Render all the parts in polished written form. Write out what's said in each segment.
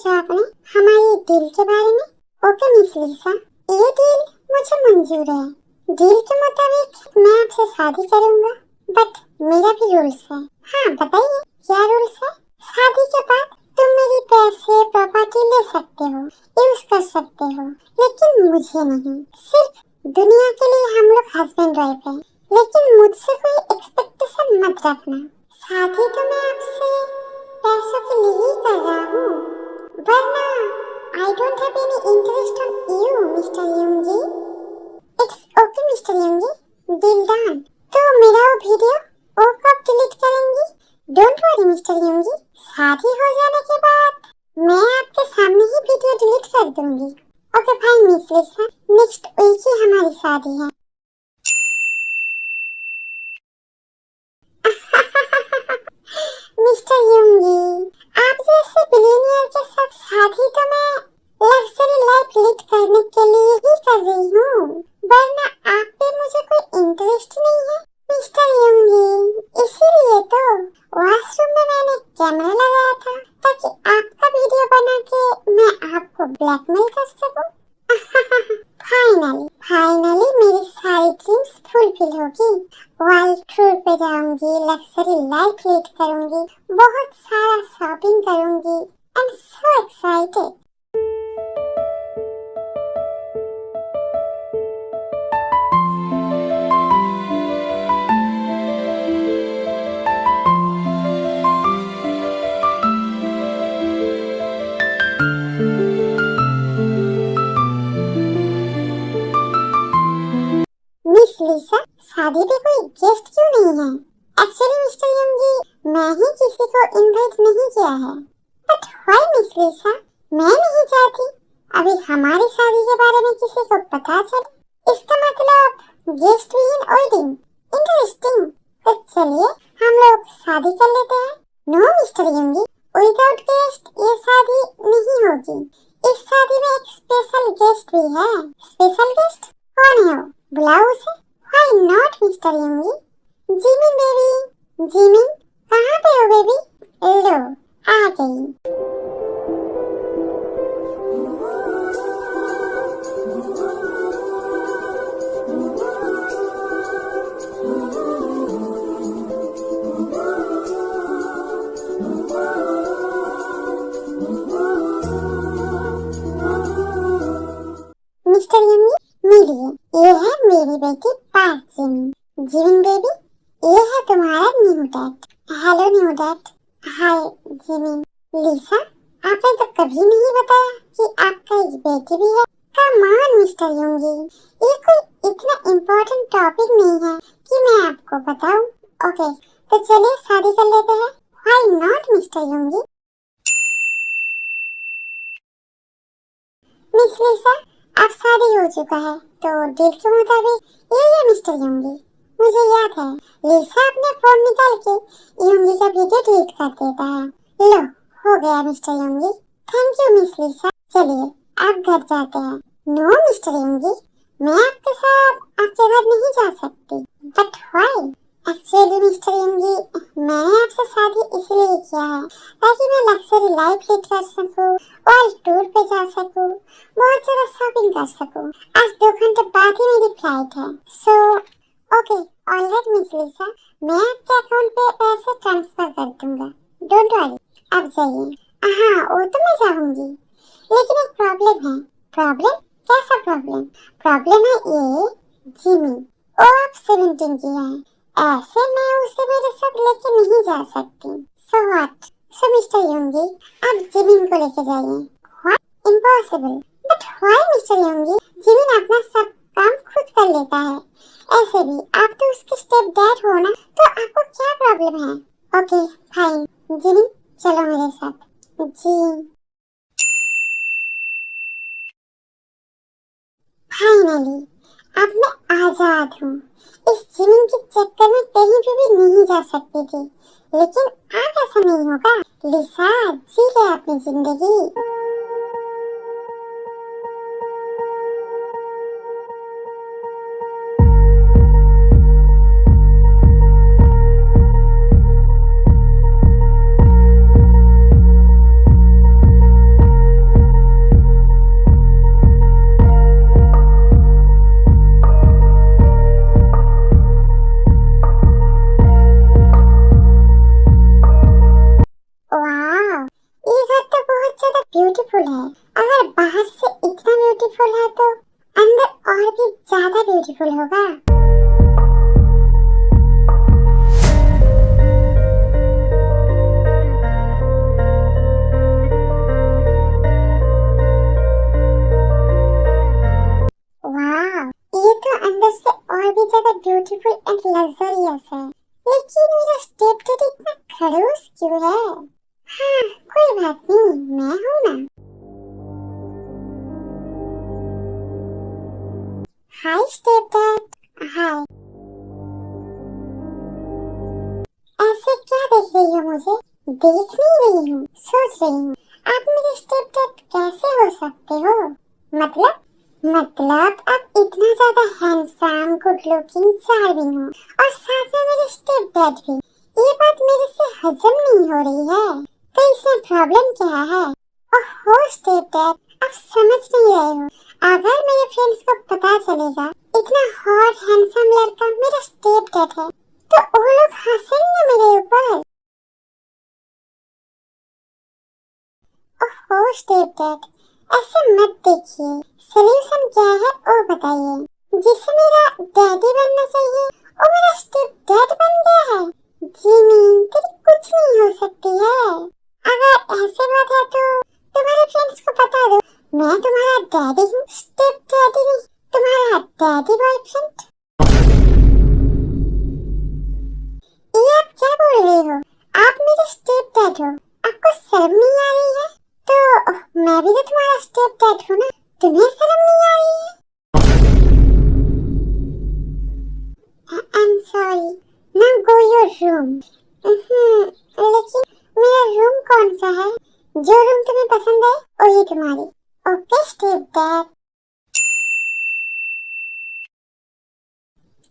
सोचा आपने हमारे दिल के बारे में? ओके मिस लिसा, ये डील मुझे मंजूर है। डील के मुताबिक मैं आपसे शादी करूंगा, बट मेरा भी रूल्स है। हाँ बताइए क्या रूल्स है? शादी के बाद तुम मेरी पैसे प्रॉपर्टी ले सकते हो, यूज कर सकते हो, लेकिन मुझे नहीं। सिर्फ दुनिया के लिए हम लोग हस्बैंड वाइफ हैं, लेकिन मुझसे कोई एक्सपेक्टेशन मत रखना। शादी तो मैं आपसे पैसों के लिए ही कर रहा हूँ, वरना I don't have any interest on you, Mr. Yoongi. It's okay, Mr. Yoongi. Deal done. तो मेरा वो वीडियो वो कब डिलीट करेंगी? Don't worry, Mr. Yoongi. शादी हो जाने के बाद मैं आपके सामने ही वीडियो डिलीट कर दूंगी। ओके फाइन मिस लिसा, नेक्स्ट वीक ही हमारी शादी है। मिस्टर यूंगी, आप जैसे बिलियनियर के साथ शादी तो मैं लग्जरी लाइफ लीड करने के लिए ही कर रही हूँ, वरना आप पे मुझे कोई इंटरेस्ट नहीं है मिस्टर यूंगी। इसीलिए तो वॉशरूम में मैंने कैमरा लगाया था, ताकि आपका वीडियो बना के मैं आपको ब्लैकमेल कर सकूं। फाइनली मेरी सारी ड्रीम्स फुलफिल होगी। वर्ल्ड टूर पे जाऊंगी, लग्जरी लाइफ लीड करूंगी, बहुत सारा शॉपिंग करूंगी। I am so excited. Miss Lisa, शादी पे कोई गेस्ट क्यों नहीं है? एक्चुअली मिस्टर यंगी, मैं ही किसी को इनवाइट नहीं किया है। बट व्हाई मिस लिसा? मैं नहीं चाहती अभी हमारी शादी के बारे में किसी को पता चले। इसका मतलब गेस्ट विहिन वेडिंग। इंटरेस्टिंग। तो चलिए हम लोग शादी कर लेते हैं। नो मिस्टर यंगी, विदाउट गेस्ट ये शादी नहीं होगी। इस शादी में एक स्पेशल गेस्ट भी है। स्पेशल गेस्ट कौन है? बुलाओ उसे। Why not, Mr. Yoongi? Jimin baby, Jimin कहाँ पे हो बेबी? लो आ गई। मिस्टर यंगी मिलिए, ये है मेरी बेटी पार्क जिमिन। जिमिन बेबी, ये है तुम्हारा new dad. Hello new dad. Hi Jimin. Lisa, आपने तो कभी नहीं बताया कि आपका एक बेटी भी है। कम ऑन मिस्टर यंगी, ये कोई इतना इम्पोर्टेंट टॉपिक नहीं है कि मैं आपको बताऊं। ओके, तो चलिए शादी कर लेते हैं। Why not mister Yoongi? Miss Lisa, अब शादी हो चुका है, तो डील के मुताबिक ये है मिस्टर यंगी। मुझे याद है लिसा अपने फोन निकाल के यंगी का वीडियो डिलीट कर देता है। लो हो गया मिस्टर यंगी। थैंक यू मिस लिसा। चलिए आप घर जाते हैं। नो मिस्टर यंगी, मैं आपके साथ आपके घर नहीं जा सकती। But why? एक्चुअली मिस्टर यंगी, मैंने आपसे शादी इसलिए किया है ताकि मैं लग्जरी लाइफ लीड कर सकूं, वर्ल्ड टूर पे जा सकूं, बहुत सारा शॉपिंग कर सकूं। आज 2 घंटे बाद ही मेरी फ्लाइट है। सो ओके, ऑलराइट मिस लिसा, मैं आपके अकाउंट पे पैसे ट्रांसफर कर दूंगा। डोंट वरी, अब जाइए। हाँ वो तो मैं जाऊंगी, लेकिन एक प्रॉब्लम है। प्रॉब्लम? कैसा प्रॉब्लम? प्रॉब्लम है ये जिमिन, वो आप 17 की है, ऐसे मैं उसे मेरे साथ लेके नहीं जा सकती। So what? सो मिस्टर यंगी, आप जिमिन को लेके जाइए। What? Impossible. But why mister Yoongi? Jimin अपना सब काम खुद कर लेता है। ऐसे भी आप तो उसके स्टेप डैड हो ना, तो आपको क्या प्रॉब्लम है? ओके फाइन, जिमिन चलो मेरे साथ। जी फाइनली अब मैं आजाद हूँ। इस जिमिन के चक्कर में कहीं भी नहीं जा सकती थी, लेकिन अब ऐसा नहीं होगा। लिसा, जी ले अपनी जिंदगी। ब्यूटीफुल है। अगर बाहर से इतना ब्यूटीफुल है तो अंदर और भी ज्यादा ब्यूटीफुल होगा। वाह, ये तो अंदर से और भी ज्यादा ब्यूटीफुल एंड लग्जरियस है। लेकिन मेरा स्टेप डैड इतना खड़ूस क्यों है? हाँ, कोई बात नहीं, मैं हूँ ना। हाय स्टेप डैड। हाय। ऐसे क्या देख रही हो मुझे? देख नहीं रही हूँ, सोच रही हूँ आप मेरे स्टेप डैड कैसे हो सकते हो? मतलब आप इतना ज्यादा हैंडसम, गुड लुकिंग, चार्मिंग हो और साथ में मेरे स्टेप डैड भी। ये बात मेरे से हजम नहीं हो रही है। तो इसमें प्रॉब्लम क्या है? ओहो स्टेप डैड, आप समझ नहीं रहे हो। अगर मेरे फ्रेंड्स को पता चलेगा इतना हॉट हैंडसम लड़का मेरा स्टेप डैड है तो वो लोग हंसेंगे मेरे ऊपर। ओहो स्टेप डैड, ऐसे मत देखिए। सॉल्यूशन क्या है वो बताइए। जिसे मेरा डैडी बनना चाहिए वो मेरा स्टेप डैड बन गया है। जिमी, तेरी कुछ नहीं हो सकती है। अगर ऐसे बात है तो तुम्हारे फ्रेंड्स को बता दो मैं तुम्हारा डैडी हूँ, स्टेप डैडी नहीं, तुम्हारा डैडी बॉयफ्रेंड। ये आप क्या बोल रहे हो? आप मेरे स्टेप डैड हो, आपको शर्म नहीं आ रही है? तो मैं भी तो तुम्हारा स्टेप डैड हूँ ना, तुम्हें शर्म नहीं आ रही है? I am sorry, now go your room. लेकिन मेरा रूम कौन सा है? जो रूम तुम्हें पसंद है वही तुम्हारी। Okay step dad.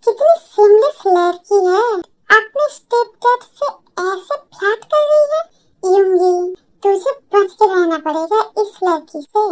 कितनी सीमलेस लड़की है, अपने स्टेप डैड से ऐसे फ्लर्ट कर रही है। यूंगी, तुझे बच के रहना पड़ेगा इस लड़की से।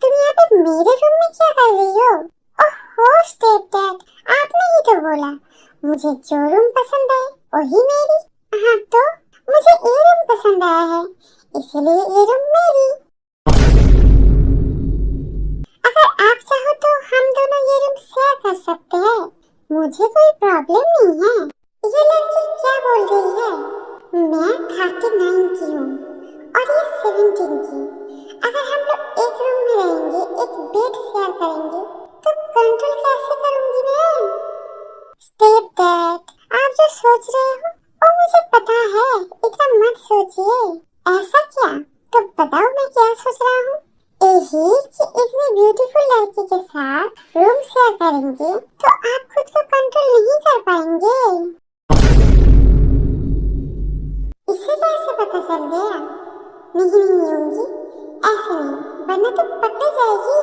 तुम यहाँ पे मेरे रूम में क्या कर रही हो? ओहो स्टेप डैड, आपने ही तो बोला मुझे जो रूम पसंद है वही मेरी। हाँ तो मुझे ये रूम पसंद आया है इसलिए ये रूम मेरी। अगर आप चाहो तो हम दोनों ये रूम शेयर कर सकते हैं, मुझे कोई प्रॉब्लम नहीं है। ये लड़की क्या बोल रही है? मैं 39 की हूँ और ये 17 की। अगर हम लोग एक रूम में रहेंगे, एक बेड शेयर करेंगे तो कंट्रोल कैसे करूंगी मैं? स्टेप डैड, आप जो सोच रहे हो वो मुझे पता है, इतना मत सोचिए। ऐसा क्या? तो बताओ मैं क्या सोच रहा हूँ। यही कि इतनी ब्यूटीफुल लड़की के साथ रूम शेयर करेंगे तो आप खुद को कंट्रोल नहीं कर पाएंगे। इसे कैसे पता चल गया? नहीं होंगी, ऐसे नहीं, वरना तो पकड़ी जाएगी।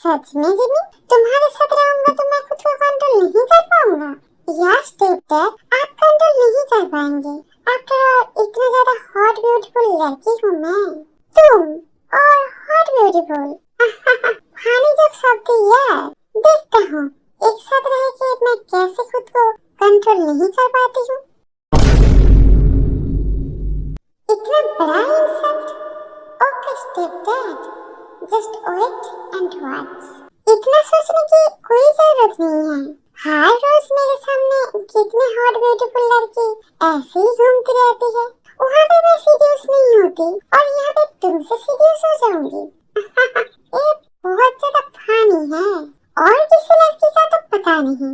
सच में जिमी, तुम्हारे साथ रहूंगा तो मैं खुद को कंट्रोल नहीं कर पाऊंगा। या स्टेप डैड, आप कंट्रोल नहीं कर पाएंगे। आफ्टर ऑल इतना ज्यादा हॉट ब्यूटीफुल लड़की हूँ मैं, तुम और हॉट ब्यूटीफुल। फानी जोक शब्द यार। देखता हूँ एक साथ रह के मैं कैसे खुद को कंट्रोल नहीं कर पाती हूँ। इतना बड़ा insult. Okay step dad, just wait and watch. इतना सोचने की कोई जरूरत नहीं है। हर रोज मेरे सामने कितने हॉट ब्यूटीफुल लड़की ऐसे ही घूमती रहती है। वहाँ पे मैं सीरियस नहीं होती और यहाँ पे तुमसे सीरियस हो जाऊंगी। ये बहुत ज्यादा फनी है और किसी लड़की का तो पता नहीं,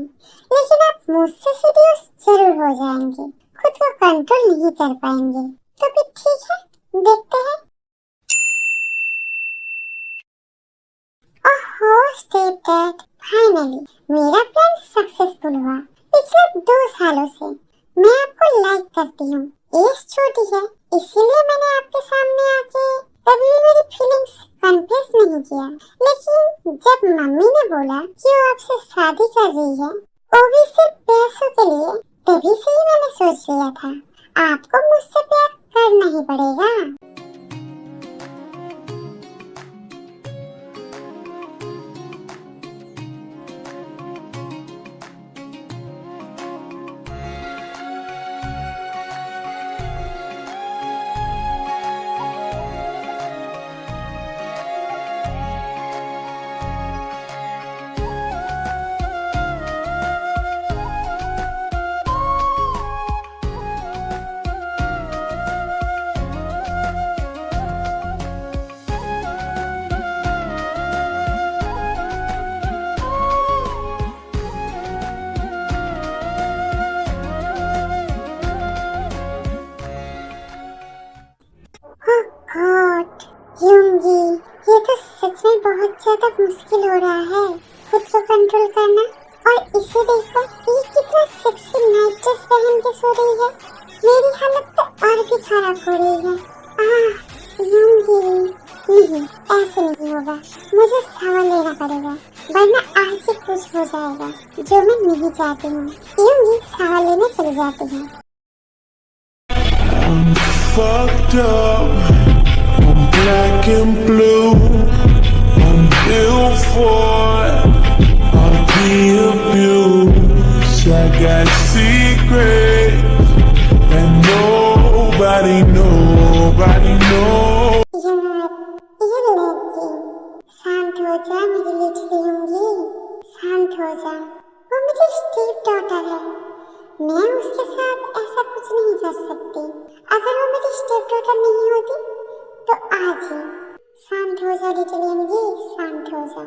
लेकिन आप मुझसे सीरियस जरूर हो जाएंगे, खुद को कंट्रोल नहीं कर पाएंगे। तो फिर ठीक है, देखते हैं। ओहो स्टेप डैड, फाइनली मेरा प्लान सक्सेसफुल हुआ। पिछले 2 सालों से मैं आपको लाइक करती हूँ, एज छोटी है, इसीलिए मैंने आपके सामने आके कभी भी मेरी फीलिंग्स कन्फेस नहीं किया। लेकिन जब मम्मी ने बोला कि वो आपसे शादी कर रही है, वो भी सिर्फ पैसों के लिए, तभी से ही मैंने सोच लिया था आपको मुझसे प्यार करना ही पड़ेगा। गॉड यूंगी, ये तो सच में बहुत ज्यादा मुश्किल हो रहा है खुद को कंट्रोल करना। और इसे देखो, ये कितना सेक्सी नाइट ड्रेस पहन के सो रही है। मेरी हालत तो और भी खराब हो रही है। यूंगी, नहीं ऐसे नहीं होगा, मुझे सामान लेना पड़ेगा वरना आज ही कुछ हो जाएगा जो मैं नहीं चाहती हूँ। यूंगी सामान लेने चली जाती हूँ। Fucked up, I'm black and blue, I'm built for all the abuse. I got secrets and nobody knows. ये लड़की, शांत हो जा मेरी लिटली यूंगी, शांत हो जा। वो मेरी स्टीप डॉटर है, मैं उसके साथ ऐसा कुछ नहीं कर सकती। अगर वो मेरी स्टेप डॉटर नहीं होती तो आज ही। शांत हो जा लिटिल यूंगी, शांत हो जा।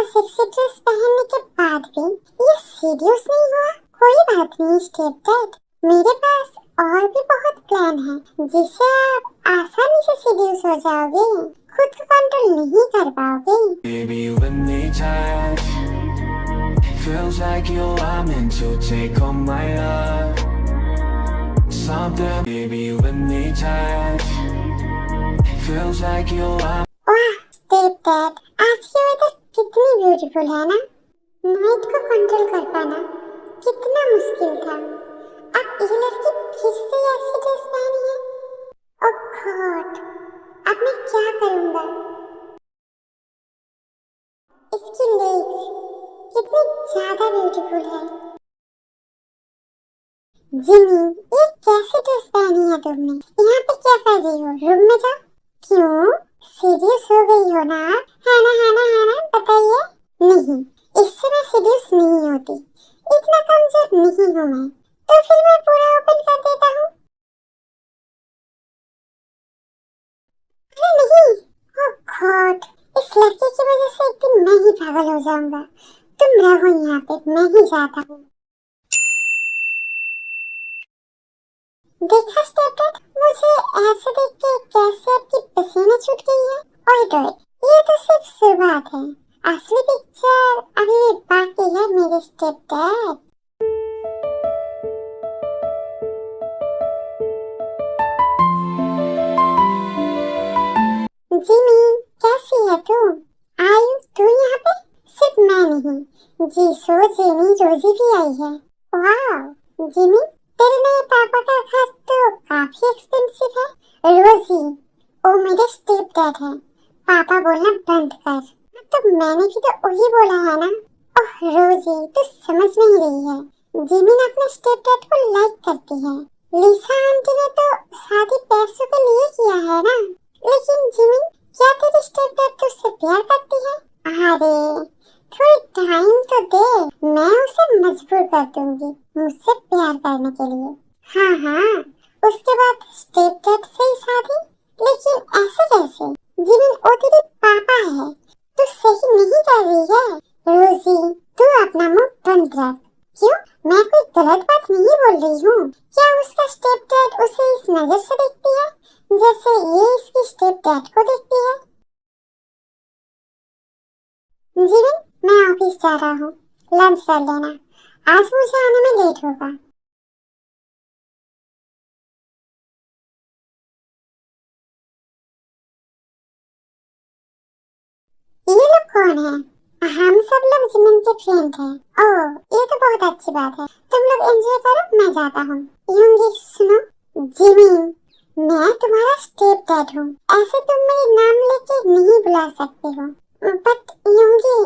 सेक्सी ड्रेस पहनने के बाद भी ये सीरियस नहीं हुआ। कोई बात नहीं स्टेप डैड, मेरे पास और भी बहुत प्लान है जिससे आप आसानी से सीरियस हो जाओगे, खुद को कंट्रोल नहीं कर पाओगे। Baby, when they touch, feels like you are meant to take all my love. Something, baby, when they touch, feels like you are. वाह स्टेप डैड, आज की वेदर कितनी ब्यूटीफुल है ना। नाइट को कंट्रोल कर पाना कितना मुश्किल था। अब ये लड़की फिर से ऐसी ड्रेस पहनी है। ओह गॉड, अब मैं क्या करूंगा। इसकी लेग्स कितनी ज्यादा ब्यूटीफुल है। जिमी, ये कैसी ड्रेस पहनी है तुमने? यहाँ पे क्या कर रही हो? रूम में जाओ। क्यों, सीरियस हो गई हो ना? है ना बताइए। नहीं, इससे मैं सीरियस नहीं होती, इतना कमजोर नहीं हूँ मैं। तो फिर मैं पूरा ओपन कर देता हूँ। अरे नहीं, ओह गॉड, इस लड़के की वजह से एक दिन मैं ही पागल हो जाऊंगा। तुम रहो यहाँ पे, मैं ही जाता हूँ। देखा स्टेप, मुझे ऐसे देख के कैसे आपकी पसीना छूट गई है। ओए ये तो सिर्फ शुरुआत है, असली पिक्चर अभी बाकी है मेरे स्टेप डैड। जिमी, कैसी है तू? आई तू यहाँ पे? सिर्फ मैं नहीं, जीसो, जेनी, रोजी भी आई है। वाह जिमी, तेरे नए पापा का घर तो काफी एक्सपेंसिव है। रोजी, वो मेरे स्टेप डैड है, पापा बोलना बंद कर। तो मैंने भी तो वही बोला है ना। ओह रोजी, तू समझ नहीं रही है। जिमी अपने स्टेप डैड को लाइक करती है। लिसा आंटी ने तो शादी पैसों के लिए किया है ना। लेकिन जिमी, क्या तेरी स्टेप डैड तुझसे प्यार करती है? अरे थोड़ी टाइम तो दे, मैं उसे मजबूर कर दूंगी मुझसे प्यार करने के लिए। हाँ, उसके बाद स्टेप डैड से ही शादी। लेकिन ऐसे कैसे? जिमी, वो तेरे पापा है, तू सही नहीं कर रही है। रोजी, तू अपना मुंह बंद रख। क्यों? मैं कोई गलत बात नहीं बोल रही हूँ। क्या उसका स्टेप डैड उसे इस नजर से देखती है जैसे ये इसकी स्टेप डैड को देखती है? जीवन, मैं ऑफिस जा रहा हूँ, लंच कर लेना। आज मुझे आने में लेट होगा। ये लोग कौन है? हम सब लोग जिमिन के फ्रेंड हैं। ओह, ये तो बहुत अच्छी बात है। तुम लोग एंजॉय करो, मैं जाता हूँ। यूंगी सुनो, जिमिन, मैं तुम्हारा स्टेप डैड हूँ। ऐसे तुम मेरे नाम लेके नहीं बुला सकते हो। बट यूंगी,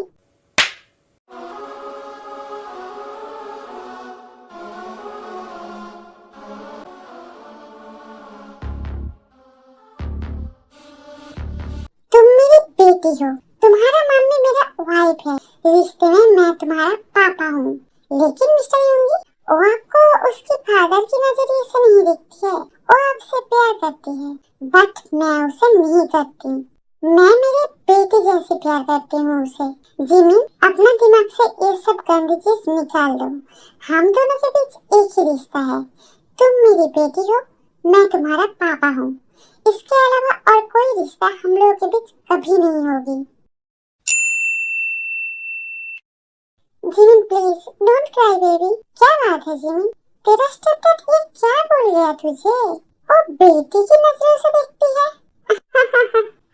तुम मेरी बेटी हो। तुम्हारा मम्मी मेरा वाइफ है। रिश्ते में मैं तुम्हारा पापा हूँ। लेकिन मिस्टर यूंगी, वो आपको उसके फादर की नजरिए से नहीं देखती है। वो आपसे प्यार करती है, बट मैं उसे नहीं करती। मैं मेरे बेटे जैसे प्यार करती हूँ उसे। जिमी, अपना दिमाग से ये सब गंदी चीज निकाल दो। हम दोनों के बीच एक ही रिश्ता है। तुम मेरी बेटी हो, मैं तुम्हारा पापा हूँ। इसके अलावा और कोई रिश्ता हम लोगों के बीच कभी नहीं होगी। Jimin please don't cry baby. क्या बात है जिमिन, तेरा स्टेपडैड ये क्या बोल गया तुझे? वो बेटी की नजरों से देखती है।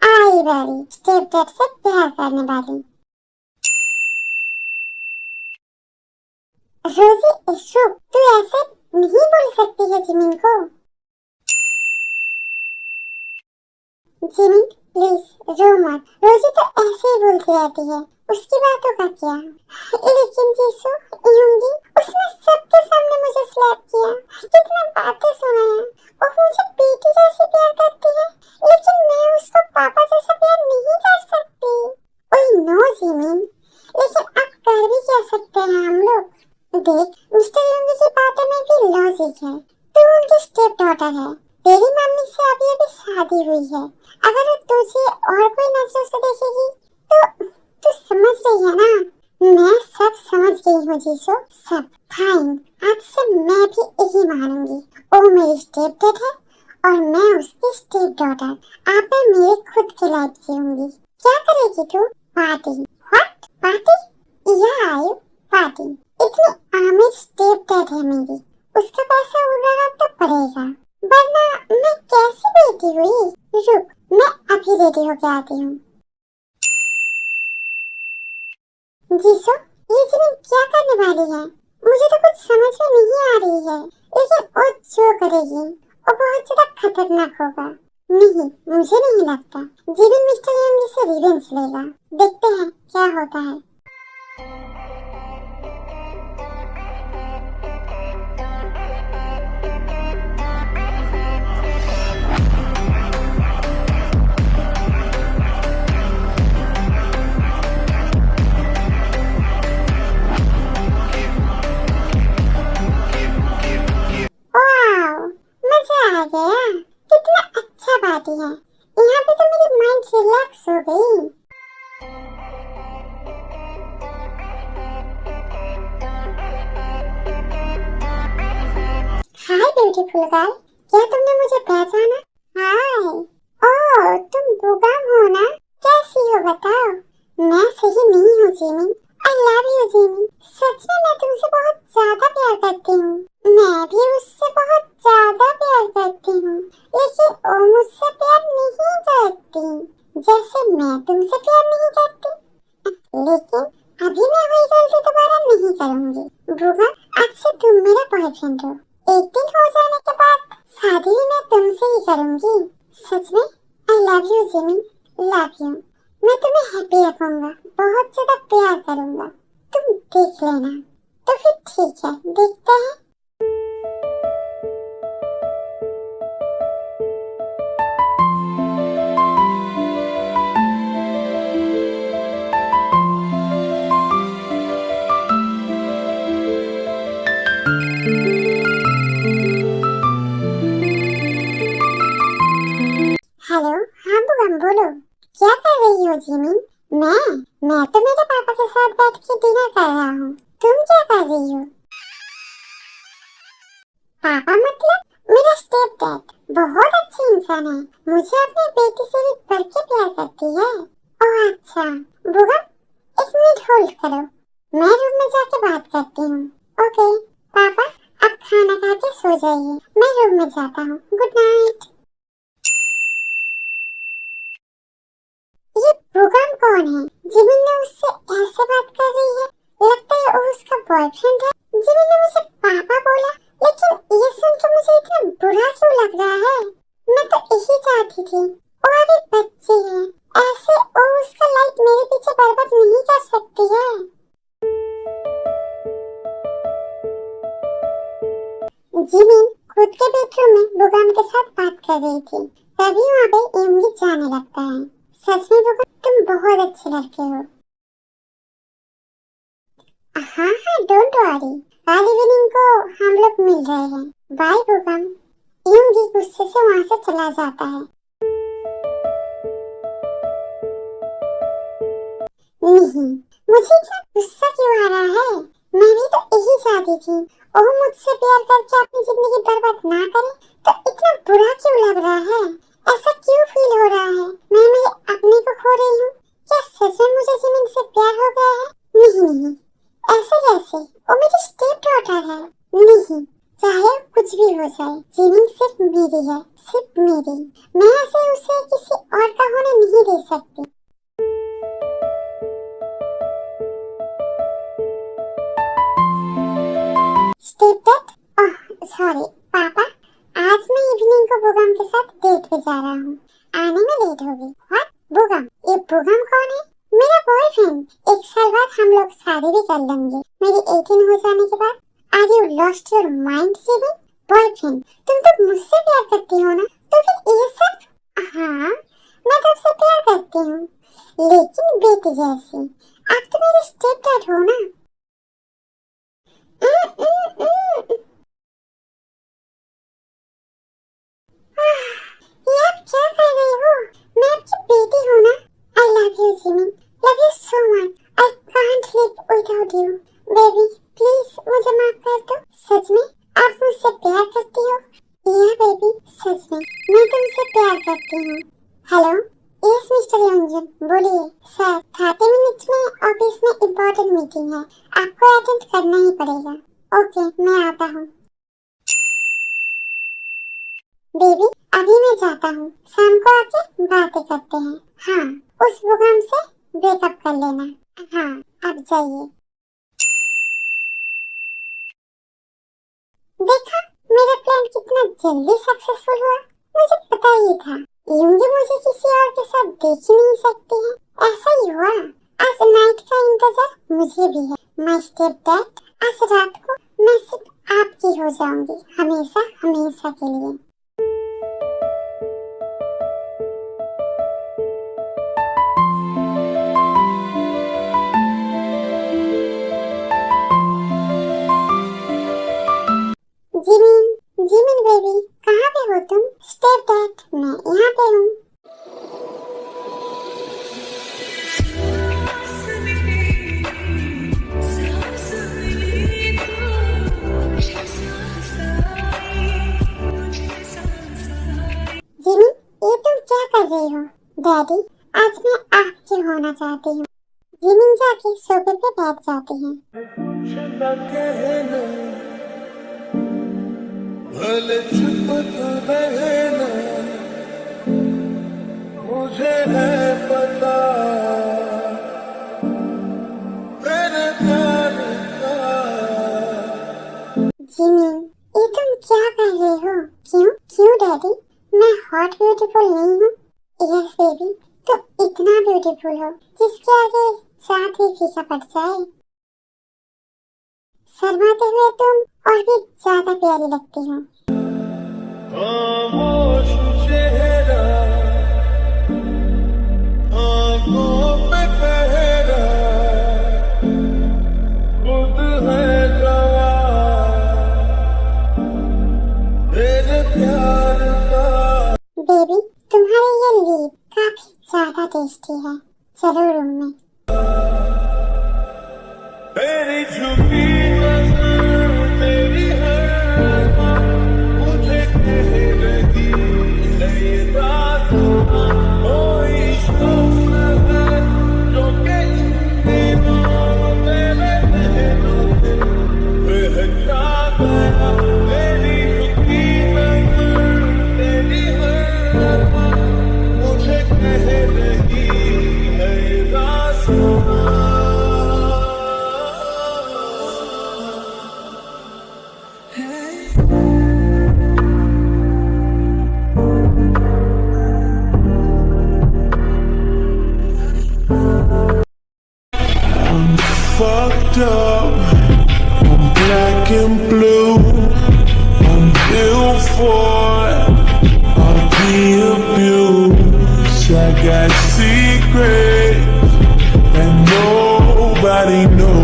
आई बेबी, स्टेपडैड से प्यार करने वाली। रोजी शुभ, तू ऐसे नहीं बोल सकती है जिमिन को। जिमी प्लीज रो मत। रोजी तो ऐसे ही बोलती रहती है, उसकी बातों का क्या। लेकिन जीसू, यूंगी, उसने सबके सामने मुझे स्लैप किया, कितने बातें सुनाया। वो मुझे बेटी जैसे प्यार करती है, लेकिन मैं उसको पापा जैसा प्यार नहीं कर सकती। ओह नो जिमी, लेकिन अब कर भी क्या सकते हैं हम लोग। देख, मिस्टर यूंगी की बातों में भी लॉजिक है। तू उनकी स्टेप डॉटर है। तेरी मम्मी से अभी अभी शादी हुई है। अगर वो तुझे और कोई नजरों से देखेगी तो तू समझ रही है ना। मैं सब समझ गई हूँ जीसो, सब फाइन। आज से मैं भी यही मानूंगी। वो मेरी स्टेप डैड है और मैं उसकी स्टेप डॉटर। आप मैं मेरे खुद की लाइफ जीऊंगी। क्या करेगी तू? पार्टी। What party? या आयु पार्टी। इतनी आमिर स्टेप डैड है मेरी, उसका पैसा उड़ाना तो पड़ेगा, वरना मैं कैसी बेटी हुई। रुक, मैं अभी रेडी होके आती हूँ। जीसो, ये जिमिन क्या करने वाली है? मुझे तो कुछ समझ में नहीं आ रही है। लेकिन वो जो करेगी वो बहुत ज्यादा खतरनाक होगा। नहीं, मुझे नहीं लगता जिमिन मिस्टर यंगी से रिवेंज लेगा। देखते हैं क्या होता है। आ गया, कितना अच्छा पार्टी है। यहाँ पे तो मेरी माइंड रिलैक्स हो गई। हाय ब्यूटीफुल गर्ल, क्या तुमने मुझे पहचाना? हाय। ओह, तुम बुगाम हो ना? कैसी हो बताओ? मैं सही नहीं हूँ Jimmy. I love you Jimmy. सच में मैं तुमसे बहुत ज्यादा प्यार करती हूँ। मैं भी उससे बहुत ज्यादा प्यार करती हूँ, लेकिन वो मुझसे प्यार नहीं करती जैसे मैं तुमसे प्यार नहीं करती। लेकिन अभी मैं वही गलती दोबारा नहीं करूँगी। बुगा, आज से तुम मेरा बॉयफ्रेंड हो। एक दिन हो जाने के बाद शादी मैं तुमसे ही करूँगी। सच में आई love you Jimmy, love you. मैं तुम्हें हैप्पी रखूंगा, बहुत ज्यादा प्यार करूंगा। तुम देख लेना। तो फिर ठीक है, देखते हैं। हेलो, हाँ बुगम बोलो, क्या कर रही हो जिमी? मैं तो मेरे पापा के साथ बैठ क्या कर रही हो? पापा मतलब मेरा स्टेप डैड बहुत अच्छे इंसान है, मुझे अपनी बेटी से भी बढ़ के प्यार करती है। ओह अच्छा, बुआ एक मिनट होल्ड करो, मैं रूम में जाके बात करती हूँ। ओके पापा, अब खाना खा के सो जाइए, मैं रूम में जाता हूँ, गुड नाइट। ये बुगम कौन है? जिमिन ने उससे ऐसे बात कर रही है, लगता है वो उसका बॉयफ्रेंड है। जिमिन ने मुझे पापा बोला, लेकिन ये सुन के मुझे इतना बुरा क्यों लग रहा है? मैं तो यही चाहती थी, वो अभी बच्ची है, ऐसे वो उसका लाइफ मेरे पीछे बर्बाद नहीं कर सकती है। जिमिन खुद के बेडरूम में बुगम के साथ बात कर रही थी, तभी वहाँ पे इमली जाने लगता है। सच में बुगम तुम बहुत अच्छे लड़के हो। हाँ हाँ डोंट वरी, कल इवनिंग को हम लोग मिल रहे हैं। बाय बुगम। इमली गुस्से से वहाँ से चला जाता है। नहीं, मुझे इतना गुस्सा क्यों आ रहा है? मैं भी तो यही चाहती थी, वो मुझसे प्यार करके अपनी जिंदगी बर्बाद ना करे, तो इतना बुरा क्यों लग रहा है? ऐसा क्यों फील हो रहा है? मैं मेरे अपने को खो रही हूँ। क्या सच में मुझे जिमिन से प्यार हो गया है? नहीं, ऐसे कैसे? वो मेरी स्टेप डॉटर है। नहीं, चाहे कुछ भी हो जाए, जिमिन सिर्फ मेरी है, सिर्फ मेरी। मैं ऐसे उसे किसी और का होने नहीं दे सकती। स्टेप डैड, ओह सॉरी पापा, आज मैं इवनिंग को बुगम के साथ डेट पे जा रहा हूँ, आने में लेट होगी। व्हाट? बुगम? ये बुगम कौन है? मेरा बॉयफ्रेंड। एक साल बाद हम लोग शादी भी कर लेंगे, मेरी 18 हो जाने के बाद। Are you lost your mind Jimin? Boyfriend? तुम तो मुझसे प्यार करती हो ना, तो फिर ये सब? हाँ, मैं तुमसे प्यार करती हूँ, लेकिन बेटी जैसी। आप तो मेरे स्टेप डैड हो ना। ये आप क्या कर रही हो? मैं आपकी बेटी हूँ ना। I love you Jimin, love you so much. I can't live without you. Baby please मुझे माफ कर दो। सच में आप मुझसे प्यार करती हो? या बेबी सच में मैं तुमसे प्यार करती हूँ। हेलो यस मिस्टर योंजन, बोलिए। सर 30 मिनट्स में ऑफिस में इम्पोर्टेंट मीटिंग है, आपको अटेंड करना ही पड़ेगा। ओके मैं आता हूँ। बेबी अभी मैं जाता हूँ, शाम को आके बातें करते हैं। हाँ, उस बुगम से ब्रेकअप कर लेना। हाँ अब जाइए। देखा मेरा प्लान कितना जल्दी सक्सेसफुल हुआ। मुझे पता ही था यूंगी मुझे किसी और के साथ देख ही नहीं सकती है। ऐसा ही हुआ। आज नाइट का इंतजार मुझे भी है। माय स्टेप डैड, आज रात को मैं सिर्फ आपकी हो जाऊंगी, हमेशा हमेशा के लिए। जिमिन, जिमिन बेबी कहाँ पे हो तुम? स्टेप डैड मैं यहाँ पे हूँ। जिमिन ये तुम क्या कर रही हो? डैडी आज मैं आपकी होना चाहती हूँ। जिमिन जाके सोफे पे बैठ जाती है। भले चुप तो रहना, मुझे है पता मेरे प्यार का। जिमिन ये तुम क्या कर रहे हो? क्यों क्यों डैडी, मैं हॉट ब्यूटीफुल नहीं हूँ? यस बेबी तुम इतना ब्यूटीफुल हो जिसके आगे चाँद ही फीका पड़ जाए। शर्माते हुए तुम और भी ज्यादा प्यारी लगती हो। खामोश चेहरा, आँखों पे पहरा, खुद है गवाह मेरे प्यार का। बेबी तुम्हारी ये लीप काफी ज्यादा टेस्टी है, चलो रूम में। मेरी झुकी black and blue. I'm built for all the abuse. I got secrets and nobody knows.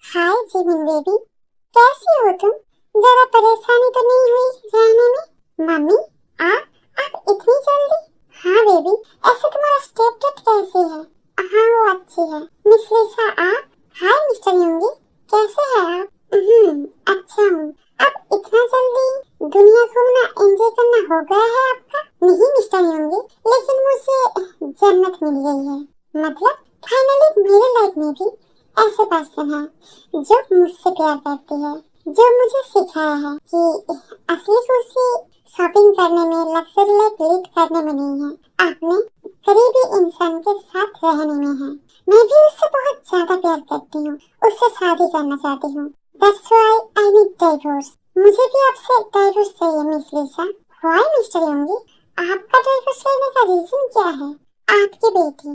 Hi Jimin baby, कैसी हो तुम? जरा परेशानी तो नहीं हुई रहने में? मम्मी, आप इतनी जल्दी? हाँ बेबी, ऐसे तुम्हारा स्टेप कट कैसी है? हाँ वो अच्छी है। मिस लिसा आप? हाय मिस्टर योंगी, कैसे हैं आप? अच्छा हूँ। अब इतना जल्दी दुनिया घूमना एंजॉय करना हो गया है आपका? नहीं मिस्टर योंगी, लेकिन मुझे जन्नत मिल गई है। मतलब फाइनली मेरे लाइफ में भी ऐसे पर्सन है जो मुझसे प्यार करती है, जो मुझे सिखाया है कि असली खुशी शॉपिंग करने में, लग्जरी लाइफ लीड करने में नहीं है, अपने करीबी इंसान के साथ रहने में है। मैं भी उससे बहुत ज्यादा प्यार करती हूँ, उससे शादी करना चाहती हूँ। That's why I need divorce. मुझे भी आपसे डाइवोर्स चाहिए miss Lisa. Why mister Yoongi? आपका डाइवोर्स लेने का रीजन क्या है? आपकी बेटी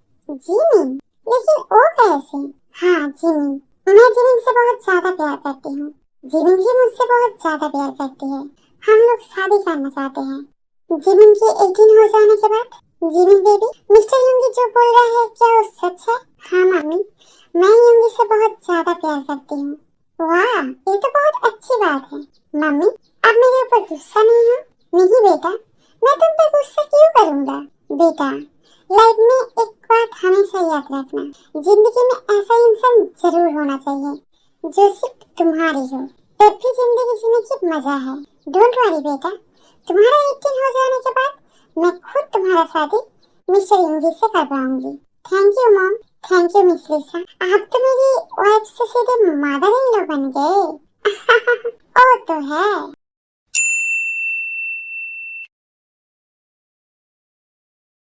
जिमिन, लेकिन वो कैसे? हाँ जिमिन, मैं जिमिन से बहुत ज्यादा प्यार करती हूँ। जिमिन भी मुझसे बहुत ज्यादा प्यार करती है। हम लोग शादी करना चाहते हैं। जिमिन के 18 हो जाने के बाद। जिमिन बेबी, मिस्टर योंगी जो बोल रहा है क्या वो सच है? हाँ मम्मी, मैं योंगी से बहुत ज्यादा प्यार करती हूँ। वाह, ये तो बहुत अच्छी बात है। मम्मी, आप मेरे ऊपर गुस्सा नहीं हो? नहीं बेटा, मैं तुम पर गुस्सा क्यों करूँगा? बेटा, लाइफ में एक बात हमेशा याद रखना, जिंदगी में ऐसा इंसान जरूर होना चाहिए जो सिर्फ तुम्हारी हो, तब भी जिंदगी जीने की मजा है। डोंट वरी बेटा, तुम्हारा 18 हो जाने के बाद मैं खुद तुम्हारा शादी मिस्टर योंगी से करवाऊंगी। Thank you mom, thank you miss Lisa. आप तो मेरी वाइफ से सीधे मदर इन लॉ बन गए। ओ तो है।